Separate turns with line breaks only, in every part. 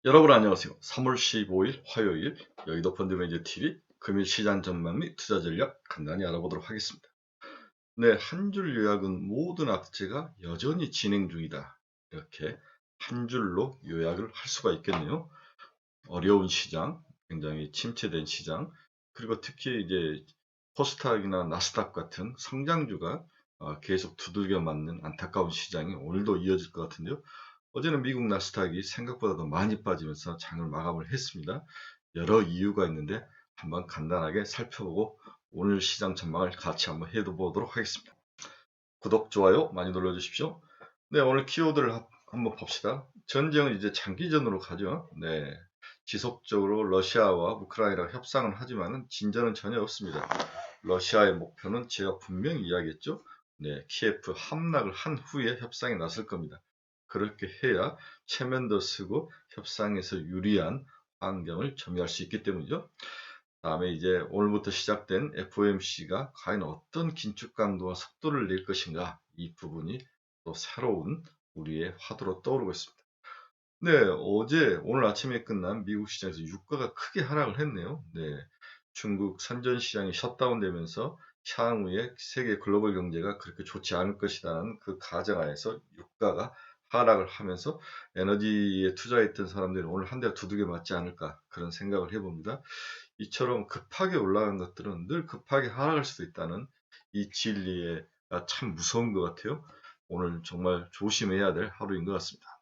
여러분 안녕하세요. 3월 15일 화요일 여의도 펀드매니저 TV 금일 시장 전망 및 투자 전략 간단히 알아보도록 하겠습니다. 네, 한 줄 요약은 모든 악재가 여전히 진행 중이다. 이렇게 한 줄로 요약을 할 수가 있겠네요. 어려운 시장, 굉장히 침체된 시장, 그리고 특히 이제 코스닥이나 나스닥 같은 성장주가 계속 두들겨 맞는 안타까운 시장이 오늘도 이어질 것 같은데요. 어제는 미국 나스닥이 생각보다 더 많이 빠지면서 장을 마감을 했습니다. 여러 이유가 있는데 한번 간단하게 살펴보고 오늘 시장 전망을 같이 한번 해보도록 하겠습니다. 구독, 좋아요 많이 눌러주십시오. 네, 오늘 키워드를 한번 봅시다. 전쟁은 이제 장기전으로 가죠. 네, 지속적으로 러시아와 우크라이나가 협상은 하지만 진전은 전혀 없습니다. 러시아의 목표는 제가 분명히 이야기했죠. 네, 키예프 함락을 한 후에 협상에 나설 겁니다. 그렇게 해야 체면도 쓰고 협상에서 유리한 환경을 점유할 수 있기 때문이죠. 다음에 이제 오늘부터 시작된 FOMC가 과연 어떤 긴축 강도와 속도를 낼 것인가, 이 부분이 또 새로운 우리의 화두로 떠오르고 있습니다. 네, 오늘 아침에 끝난 미국 시장에서 유가가 크게 하락을 했네요. 네, 중국 선전 시장이 셧다운되면서 향후에 세계 글로벌 경제가 그렇게 좋지 않을 것이라는 그 가정하에서 유가가 하락을 하면서 에너지에 투자했던 사람들이 오늘 한 대가 두들겨 맞지 않을까, 그런 생각을 해봅니다. 이처럼 급하게 올라간 것들은 늘 급하게 하락할 수도 있다는 이 진리에 참 무서운 것 같아요. 오늘 정말 조심해야 될 하루인 것 같습니다.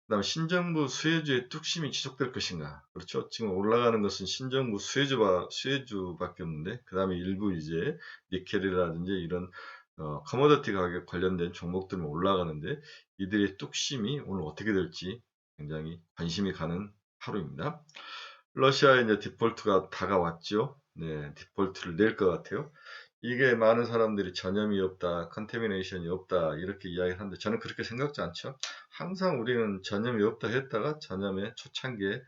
그다음 신정부 수혜주의 뚝심이 지속될 것인가? 그렇죠. 지금 올라가는 것은 신정부 수혜주밖에 없는데, 그 다음에 일부 이제 니켈이라든지 이런 커머더티 가격 관련된 종목들은 올라가는데, 이들의 뚝심이 오늘 어떻게 될지 굉장히 관심이 가는 하루입니다. 러시아의 이제 디폴트가 다가왔죠. 네, 디폴트를 낼 것 같아요. 이게 많은 사람들이 전염이 없다, 컨테미네이션이 없다 이렇게 이야기하는데 저는 그렇게 생각지 않죠. 항상 우리는 전염이 없다 했다가 전염의 초창기에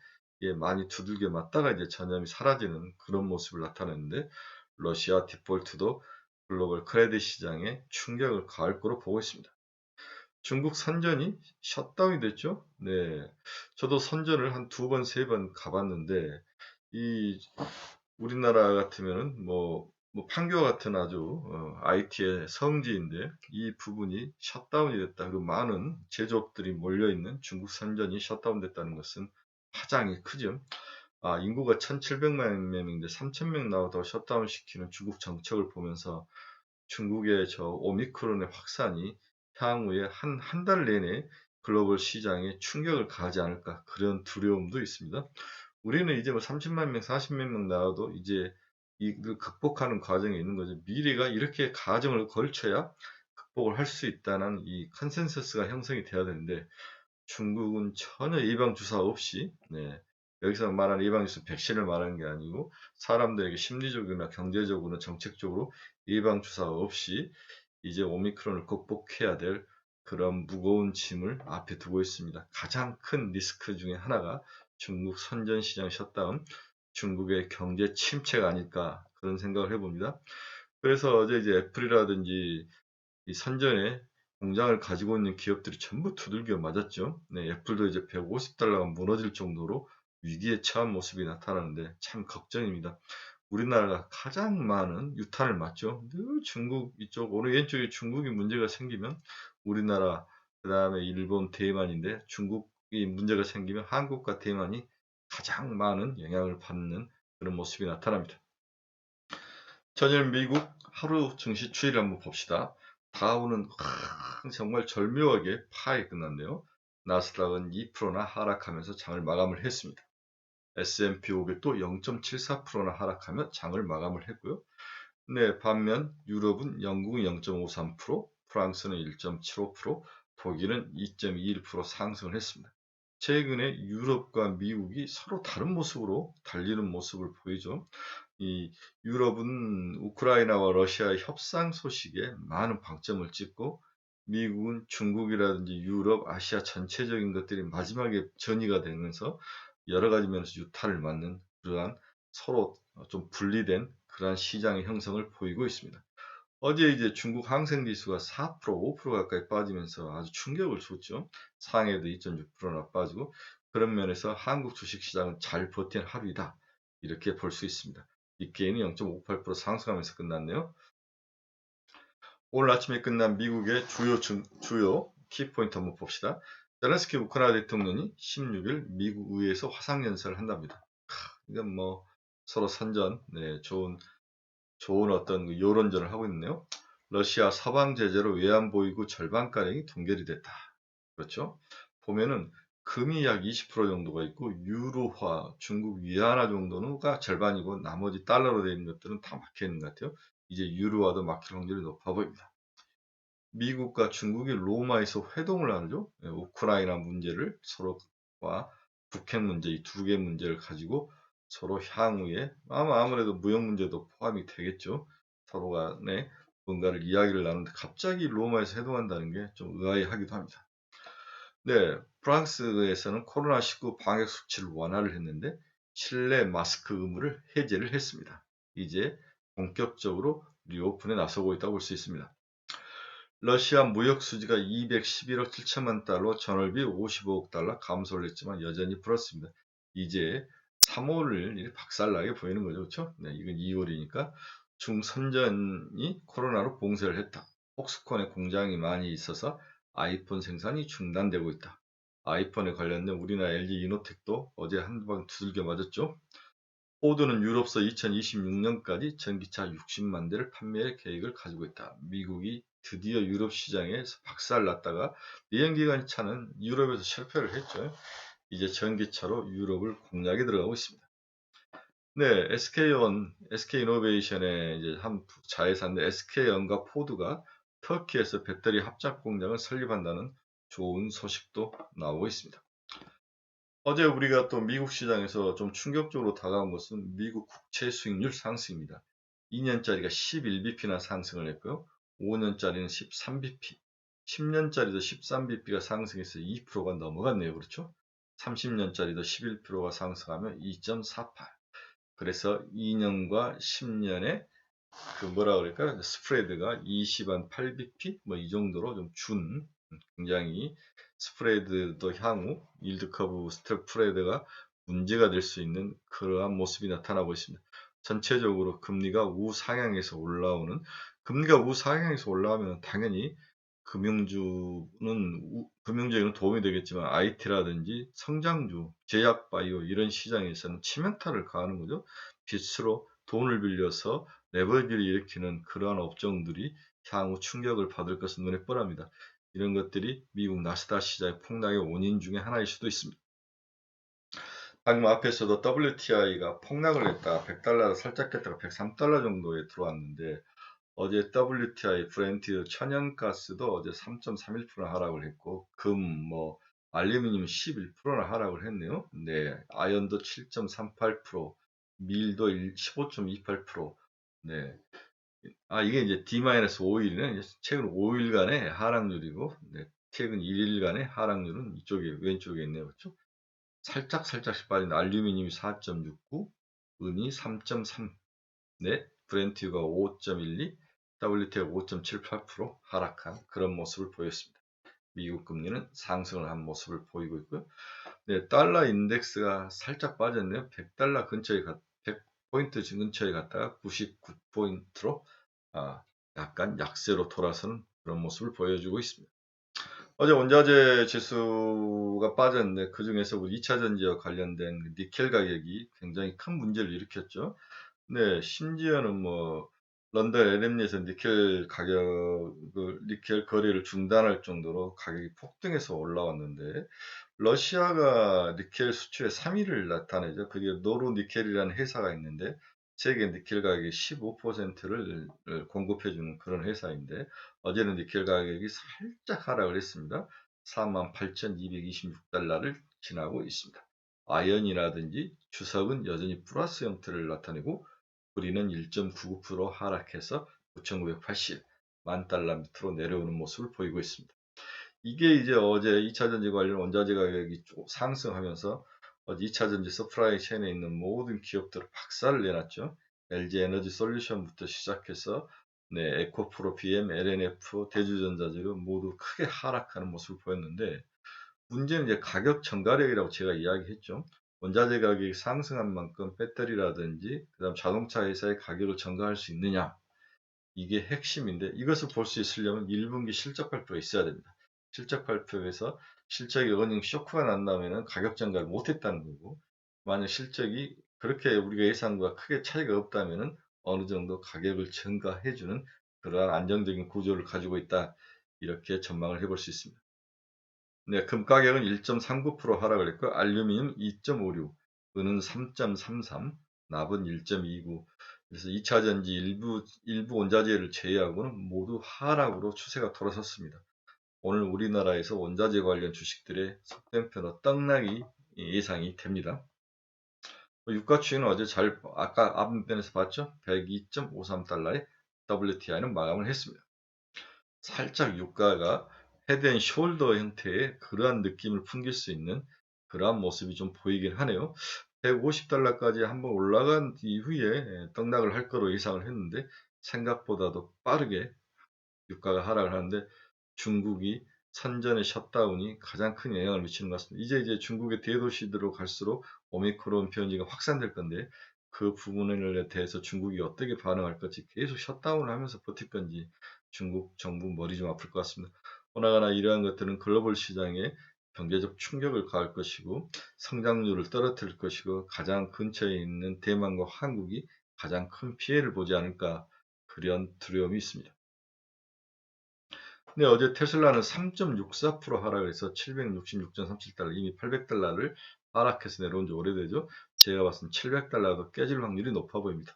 많이 두들겨 맞다가 이제 전염이 사라지는 그런 모습을 나타내는데, 러시아 디폴트도 글로벌 크레딧 시장에 충격을 가할 거로 보고 있습니다. 중국 선전이 셧다운이 됐죠. 네, 저도 선전을 한 두 번, 세 번 가봤는데 이 우리나라 같으면은 뭐 판교 같은 아주 IT의 성지인데 이 부분이 셧다운이 됐다. 그리고 많은 제조업들이 몰려있는 중국 선전이 셧다운됐다는 것은 파장이 크죠. 인구가 1,700만 명인데 3,000명 나와도 셧다운 시키는 중국 정책을 보면서 중국의 저 오미크론의 확산이 향후에 한 달 내내 글로벌 시장에 충격을 가하지 않을까, 그런 두려움도 있습니다. 우리는 이제 뭐 30만 명, 40만 명 나와도 이제 이걸 극복하는 과정에 있는 거죠. 미래가 이렇게 과정을 걸쳐야 극복을 할 수 있다는 이 컨센서스가 형성이 돼야 되는데, 중국은 전혀 예방 주사 없이, 네, 여기서 말하는 예방 주사 백신을 말하는 게 아니고 사람들에게 심리적이나 경제적으로 정책적으로 예방 주사 없이 이제 오미크론을 극복해야 될 그런 무거운 짐을 앞에 두고 있습니다. 가장 큰 리스크 중에 하나가 중국 선전 시장 셧다운, 중국의 경제 침체가 아닐까, 그런 생각을 해봅니다. 그래서 어제 이제 애플이라든지 이 선전에 공장을 가지고 있는 기업들이 전부 두들겨 맞았죠. 네, 애플도 이제 150달러가 무너질 정도로 위기에 처한 모습이 나타나는데 참 걱정입니다. 우리나라가 가장 많은 유탄을 맞죠. 늘 중국 이쪽, 어느 왼쪽에 중국이 문제가 생기면 우리나라, 그 다음에 일본, 대만인데 중국이 문제가 생기면 한국과 대만이 가장 많은 영향을 받는 그런 모습이 나타납니다. 전일 미국 하루 증시 추이를 한번 봅시다. 다우는 정말 절묘하게 파에 끝났네요. 나스닥은 2%나 하락하면서 장을 마감을 했습니다. S&P 500도 0.74%나 하락하며 장을 마감을 했고요. 네, 반면 유럽은 영국은 0.53%, 프랑스는 1.75%, 독일은 2.21% 상승을 했습니다. 최근에 유럽과 미국이 서로 다른 모습으로 달리는 모습을 보이죠. 이 유럽은 우크라이나와 러시아의 협상 소식에 많은 방점을 찍고, 미국은 중국이라든지 유럽, 아시아 전체적인 것들이 마지막에 전이가 되면서 여러 가지 면에서 유탄을 맞는 그러한 서로 좀 분리된 그러한 시장의 형성을 보이고 있습니다. 어제 이제 중국 항생 지수가 4%, 5% 가까이 빠지면서 아주 충격을 줬죠. 상해도 2.6%나 빠지고 그런 면에서 한국 주식시장은 잘 버틴 하루이다. 이렇게 볼 수 있습니다. 니케이는 0.58% 상승하면서 끝났네요. 오늘 아침에 끝난 미국의 주요 키포인트 한번 봅시다. 젤렌스키 우크라이나 대통령이 16일 미국 의회에서 화상연설을 한답니다. 이건 뭐 서로 선전, 네, 좋은 어떤 그 여론전을 하고 있네요. 러시아 서방 제재로 외환보유고 절반가량이 동결이 됐다. 그렇죠? 보면은 금이 약 20% 정도가 있고 유로화, 중국 위안화 정도가 절반이고 나머지 달러로 되어 있는 것들은 다 막혀 있는 것 같아요. 이제 유로화도 막힐 확률이 높아 보입니다. 미국과 중국이 로마에서 회동을 하죠. 우크라이나 문제를 서로와 북핵 문제 이 두 개 문제를 가지고 서로 향후에 아무래도 무역 문제도 포함이 되겠죠. 서로 간에 뭔가를 이야기를 나누는데 갑자기 로마에서 회동한다는 게 좀 의아해하기도 합니다. 네, 프랑스에서는 코로나19 방역 수치를 완화를 했는데 실내 마스크 의무를 해제를 했습니다. 이제 본격적으로 리오픈에 나서고 있다고 볼 수 있습니다. 러시아 무역 수지가 211억 7천만 달러, 전월비 55억 달러 감소를 했지만 여전히 불었습니다. 이제 3월을 박살나게 보이는 거죠. 그렇죠? 네, 이건 2월이니까 중선전이 코로나로 봉쇄를 했다. 폭스콘에 공장이 많이 있어서 아이폰 생산이 중단되고 있다. 아이폰에 관련된 우리나라 LG 이노텍도 어제 한 방 두들겨 맞았죠. 포드는 유럽서 2026년까지 전기차 60만 대를 판매할 계획을 가지고 있다. 미국이 드디어 유럽 시장에서 박살났다가 내연기관 차는 유럽에서 실패를 했죠. 이제 전기차로 유럽을 공략에 들어가고 있습니다. 네, SK이노베이션의 이제 한 자회사인데 SK연과 포드가 터키에서 배터리 합작 공장을 설립한다는 좋은 소식도 나오고 있습니다. 어제 우리가 또 미국 시장에서 좀 충격적으로 다가온 것은 미국 국채 수익률 상승입니다. 2년짜리가 11bp나 상승을 했고요. 5년짜리는 13bp, 10년짜리도 13bp가 상승해서 2%가 넘어갔네요. 그렇죠? 30년짜리도 11%가 상승하면 2.48. 그래서 2년과 10년의 그 뭐라 그럴까? 스프레드가 20한 8bp 뭐 이 정도로 좀 굉장히 스프레드도 향후 일드 커브 스프레드가 문제가 될 수 있는 그러한 모습이 나타나고 있습니다. 전체적으로 금리가 우상향에서 올라오면 당연히 금융주에는 도움이 되겠지만 IT라든지 성장주, 제약 바이오 이런 시장에서는 치명타를 가하는 거죠. 빚으로 돈을 빌려서 레버리지를 일으키는 그러한 업종들이 향후 충격을 받을 것은 눈에 뻔합니다. 이런 것들이 미국 나스닥 시장의 폭락의 원인 중에 하나일 수도 있습니다. 방금 앞에서도 WTI가 폭락을 했다. 100달러를 살짝 깼다가 103달러 정도에 들어왔는데 어제 WTI 브렌트 천연가스도 어제 3.31% 하락을 했고 알루미늄 11%나 하락을 했네요. 네, 아연도 7.38%, 밀도 15.28%. 네. 이게 이제 D-5일이네. 최근 5일간의 하락률이고, 네, 최근 1일간의 하락률은 이쪽에, 왼쪽에 있네요. 그렇죠? 살짝씩 빠진 알루미늄이 4.69, 은이 3.3, 네, 브렌트유가 5.12, WTI가 5.78% 하락한 그런 모습을 보였습니다. 미국 금리는 상승을 한 모습을 보이고 있고요. 네, 달러 인덱스가 살짝 빠졌네요. 100포인트 근처에 갔다가 99포인트로 약간 약세로 돌아서는 그런 모습을 보여주고 있습니다. 어제 원자재 지수가 빠졌는데 그 중에서 우리 2차 전지와 관련된 니켈 가격이 굉장히 큰 문제를 일으켰죠. 네, 심지어는 런던 LME에서 니켈 거래를 중단할 정도로 가격이 폭등해서 올라왔는데 러시아가 니켈 수출의 3위를 나타내죠. 그게 노르니켈이라는 회사가 있는데 세계 니켈 가격의 15%를 공급해주는 그런 회사인데 어제는 니켈 가격이 살짝 하락을 했습니다. 48,226달러를 지나고 있습니다. 아연이라든지 주석은 여전히 플러스 형태를 나타내고 우리는 1.99% 하락해서 9,980 만 달러 밑으로 내려오는 모습을 보이고 있습니다. 이게 이제 어제 2차전지 관련 원자재 가격이 상승하면서 2차전지 서프라이 체인에 있는 모든 기업들을 박살을 내놨죠. LG 에너지 솔루션부터 시작해서 네, 에코프로, BM, LNF, 대주전자재료 모두 크게 하락하는 모습을 보였는데 문제는 이제 가격 전가력이라고 제가 이야기했죠. 원자재 가격이 상승한 만큼 배터리라든지 그다음 자동차 회사의 가격을 전가할 수 있느냐 이게 핵심인데 이것을 볼 수 있으려면 1분기 실적 발표가 있어야 됩니다. 실적 발표에서 실적이 어닝 쇼크가 난다면 가격 전가를 못했다는 거고 만약 실적이 그렇게 우리가 예상과 크게 차이가 없다면 어느 정도 가격을 전가해주는 그러한 안정적인 구조를 가지고 있다. 이렇게 전망을 해볼 수 있습니다. 네, 금 가격은 1.39% 하락을 했고 알루미늄 2.56, 은은 3.33, 납은 1.29. 그래서 2차 전지 일부 원자재를 제외하고는 모두 하락으로 추세가 돌아섰습니다. 오늘 우리나라에서 원자재 관련 주식들의 속된표로 떡락이 예상이 됩니다. 유가 추이는 어제 아까 앞면에서 봤죠? 102.53달러의 WTI는 마감을 했습니다. 살짝 유가가 헤드앤숄더 형태의 그러한 느낌을 풍길 수 있는 그러한 모습이 좀 보이긴 하네요. 150달러까지 한번 올라간 이후에 떡락을 할 거로 예상을 했는데 생각보다도 빠르게 유가가 하락을 하는데 중국이 선전의 셧다운이 가장 큰 영향을 미치는 것 같습니다. 이제 중국의 대도시들로 갈수록 오미크론 변이가 확산될 건데 그 부분에 대해서 중국이 어떻게 반응할 건지 계속 셧다운을 하면서 버틸 건지 중국 정부 머리 좀 아플 것 같습니다. 허나가나 이러한 것들은 글로벌 시장에 경제적 충격을 가할 것이고 성장률을 떨어뜨릴 것이고 가장 근처에 있는 대만과 한국이 가장 큰 피해를 보지 않을까 그런 두려움이 있습니다. 근데 어제 테슬라는 3.64% 하락해서 766.37달러, 이미 800달러를 하락해서 내려온 지 오래되죠. 제가 봤을 때 700달러도 깨질 확률이 높아 보입니다.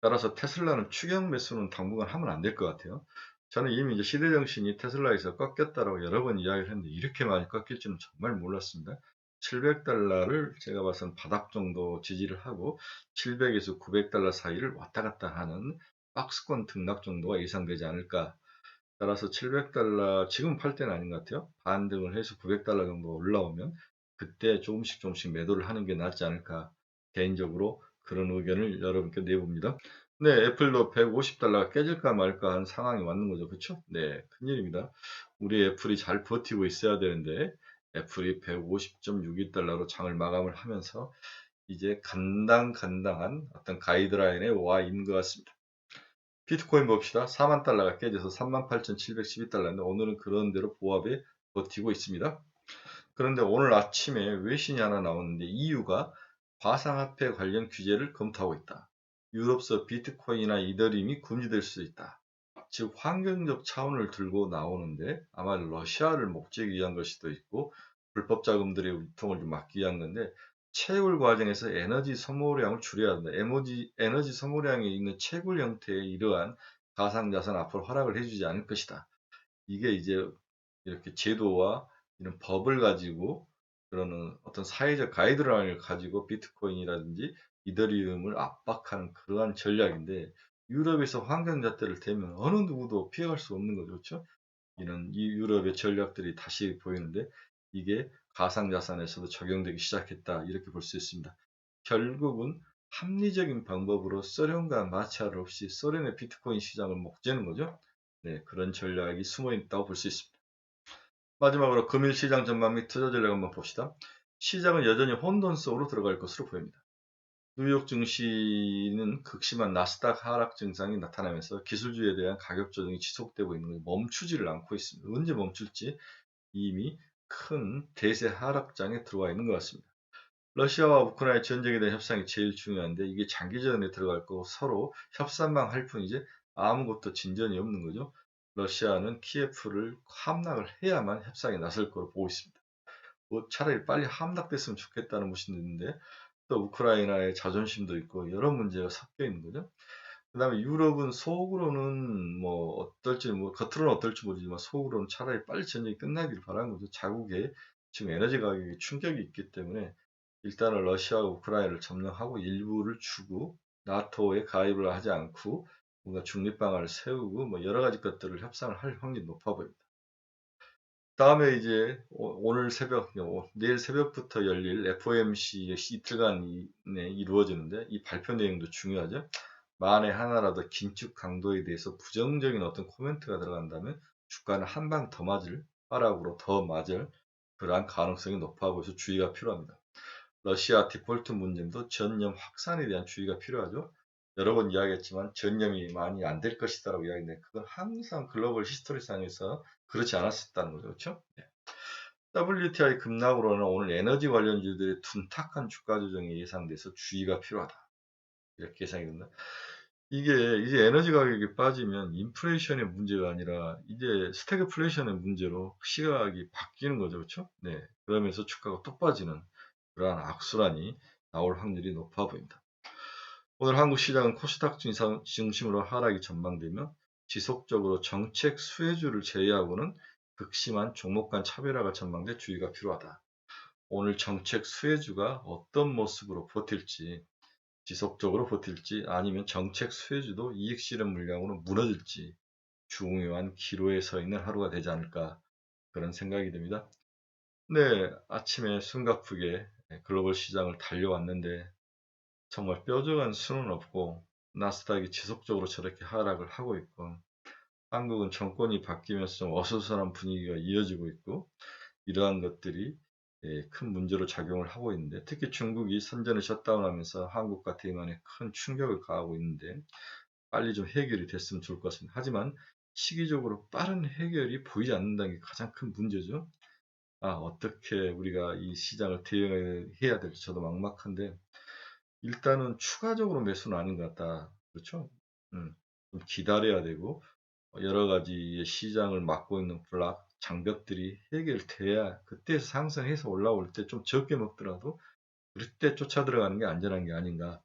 따라서 테슬라는 추격 매수는 당분간 하면 안 될 것 같아요. 저는 이미 이제 시대정신이 테슬라에서 꺾였다라고 여러 번 이야기를 했는데 이렇게 많이 꺾일지는 정말 몰랐습니다. 700달러를 제가 봐서는 바닥 정도 지지를 하고 700에서 900달러 사이를 왔다 갔다 하는 박스권 등락 정도가 예상되지 않을까. 따라서 700달러, 지금 팔 때는 아닌 것 같아요. 반등을 해서 900달러 정도 올라오면 그때 조금씩 매도를 하는 게 낫지 않을까. 개인적으로 그런 의견을 여러분께 내봅니다. 네, 애플도 150달러가 깨질까 말까 하는 상황이 왔는 거죠. 그렇죠? 네, 큰일입니다. 우리 애플이 잘 버티고 있어야 되는데 애플이 150.62달러로 장을 마감을 하면서 이제 간당간당한 어떤 가이드라인에 와 있는 것 같습니다. 비트코인 봅시다. 4만 달러가 깨져서 38,712달러인데 오늘은 그런 대로 보합에 버티고 있습니다. 그런데 오늘 아침에 외신이 하나 나오는데 EU가 가상화폐 관련 규제를 검토하고 있다. 유럽서 비트코인이나 이더리움이 금지될 수 있다. 즉 환경적 차원을 들고 나오는데 아마 러시아를 목적이 위한 걸 수도 있고 불법 자금들의 유통을 좀 막기 위한 건데 채굴 과정에서 에너지 소모량을 줄여야 한다. 에너지 소모량이 있는 채굴 형태의 이러한 가상자산 앞으로 허락을 해주지 않을 것이다. 이게 이제 이렇게 제도와 이런 법을 가지고 그러는 어떤 사회적 가이드라인을 가지고 비트코인이라든지 이더리움을 압박하는 그러한 전략인데 유럽에서 환경 잣대를 대면 어느 누구도 피해갈 수 없는 거죠. 그렇죠? 이런 이 유럽의 전략들이 다시 보이는데 이게 가상자산에서도 적용되기 시작했다. 이렇게 볼 수 있습니다. 결국은 합리적인 방법으로 소련과 마찰 없이 소련의 비트코인 시장을 목재는 거죠. 네, 그런 전략이 숨어 있다고 볼 수 있습니다. 마지막으로 금일 시장 전망 및 투자 전략 한번 봅시다. 시장은 여전히 혼돈 속으로 들어갈 것으로 보입니다. 뉴욕 증시는 극심한 나스닥 하락 증상이 나타나면서 기술주에 대한 가격 조정이 지속되고 있는 것이 멈추지를 않고 있습니다. 언제 멈출지 이미 큰 대세 하락장에 들어와 있는 것 같습니다. 러시아와 우크라이나 전쟁에 대한 협상이 제일 중요한데 이게 장기전에 들어갈 거고 서로 협상만 할 뿐이지 아무것도 진전이 없는 거죠. 러시아는 키예프를 함락을 해야만 협상에 나설 거로 보고 있습니다. 뭐 차라리 빨리 함락됐으면 좋겠다는 것이 있는데 또 우크라이나의 자존심도 있고 여러 문제가 섞여 있는 거죠. 그다음에 유럽은 속으로는 뭐 어떨지 뭐 겉으로는 어떨지 모르지만 속으로는 차라리 빨리 전쟁이 끝나기를 바라는 거죠. 자국에 지금 에너지 가격에 충격이 있기 때문에 일단은 러시아와 우크라이나를 점령하고 일부를 주고 나토에 가입을 하지 않고 뭔가 중립 방안을 세우고 뭐 여러 가지 것들을 협상을 할 확률이 높아 보입니다. 다음에 이제 오늘 새벽, 내일 새벽부터 열릴 FOMC 이틀간에 이루어지는데 이 발표 내용도 중요하죠. 만에 하나라도 긴축 강도에 대해서 부정적인 어떤 코멘트가 들어간다면 주가는 한 방 더 맞을, 하락으로 더 맞을 그러한 가능성이 높아 보여서 주의가 필요합니다. 러시아 디폴트 문제도 전념 확산에 대한 주의가 필요하죠. 여러 번 이야기했지만 전념이 많이 안 될 것이다라고 이야기했는데 그건 항상 글로벌 히스토리상에서 그렇지 않았었다는 거죠. 그렇죠? 네. WTI 급락으로는 오늘 에너지 관련주들의 둔탁한 주가 조정이 예상돼서 주의가 필요하다. 이렇게 예상이 됩니다. 이게 이제 에너지 가격이 빠지면 인플레이션의 문제가 아니라 이제 스태그플레이션의 문제로 시각이 바뀌는 거죠. 그렇죠? 네. 그러면서 주가가 또 빠지는 그러한 악순환이 나올 확률이 높아 보입니다. 오늘 한국 시장은 코스닥 중심으로 하락이 전망되며 지속적으로 정책 수혜주를 제외하고는 극심한 종목 간 차별화가 전망돼 주의가 필요하다. 오늘 정책 수혜주가 어떤 모습으로 버틸지, 지속적으로 버틸지 아니면 정책 수혜주도 이익 실현 물량으로 무너질지 중요한 기로에 서 있는 하루가 되지 않을까 그런 생각이 듭니다. 네, 아침에 숨가쁘게 글로벌 시장을 달려왔는데 정말 뾰족한 수는 없고 나스닥이 지속적으로 저렇게 하락을 하고 있고 한국은 정권이 바뀌면서 좀 어수선한 분위기가 이어지고 있고 이러한 것들이 큰 문제로 작용을 하고 있는데 특히 중국이 선전을 셧다운하면서 한국과 대만에 큰 충격을 가하고 있는데 빨리 좀 해결이 됐으면 좋을 것 같습니다. 하지만 시기적으로 빠른 해결이 보이지 않는다는 게 가장 큰 문제죠. 어떻게 우리가 이 시장을 대응해야 될지 저도 막막한데 일단은 추가적으로 매수는 아닌 것 같다. 그렇죠? 좀 기다려야 되고 여러 가지 시장을 막고 있는 블락 장벽들이 해결돼야 그때에서 상승해서 올라올 때 좀 적게 먹더라도 그때 쫓아 들어가는 게 안전한 게 아닌가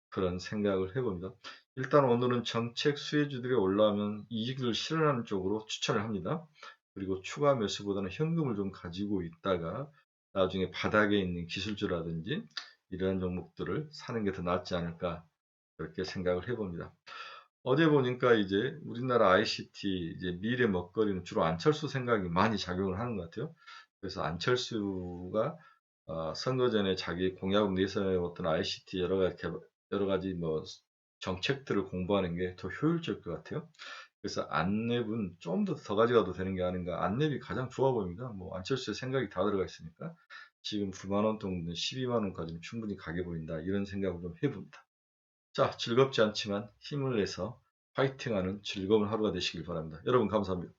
그런 생각을 해봅니다. 일단 오늘은 정책 수혜주들이 올라오면 이익을 실현하는 쪽으로 추천을 합니다. 그리고 추가 매수보다는 현금을 좀 가지고 있다가 나중에 바닥에 있는 기술주라든지 이러한 종목들을 사는 게 더 낫지 않을까 그렇게 생각을 해봅니다. 어제 보니까 이제 우리나라 ICT 이제 미래 먹거리는 주로 안철수 생각이 많이 작용을 하는 것 같아요. 그래서 안철수가 선거 전에 자기 공약을 내세웠던 ICT 여러 가지 뭐 정책들을 공부하는 게 더 효율적일 것 같아요. 그래서 안랩은 좀 더 가져가도 되는 게 아닌가. 안랩이 가장 좋아 보입니다. 뭐 안철수의 생각이 다 들어가 있으니까 지금 9만 원 정도 12만 원까지는 충분히 가게 보인다. 이런 생각을 좀 해봅니다. 자, 즐겁지 않지만 힘을 내서 파이팅하는 즐거운 하루가 되시길 바랍니다. 여러분 감사합니다.